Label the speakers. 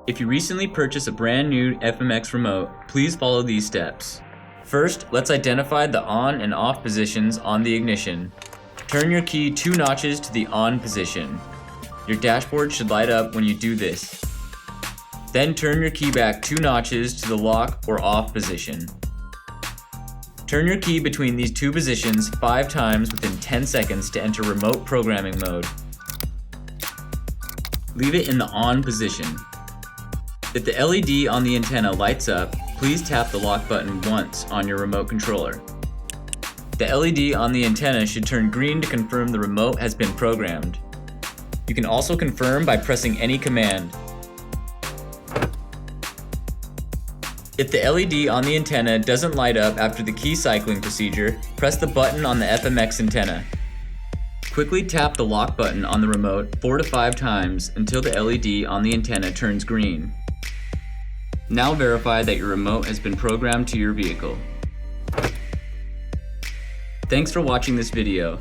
Speaker 1: If you recently purchased a brand new FMX remote, please follow these steps. First, let's identify the on and off positions on the ignition. Turn your key 2 notches to the on position. Your dashboard should light up when you do this. Then turn your key back 2 notches to the lock or off position. Turn your key between these 2 positions 5 times within 10 seconds to enter remote programming mode. Leave it in the on position. If the LED on the antenna lights up, please tap the lock button once on your remote controller. The LED on the antenna should turn green to confirm the remote has been programmed. You can also confirm by pressing any command. If the LED on the antenna doesn't light up after the key cycling procedure, press the button on the FMX antenna. Quickly tap the lock button on the remote 4 to 5 times until the LED on the antenna turns green. Now verify that your remote has been programmed to your vehicle. Thanks for watching this video.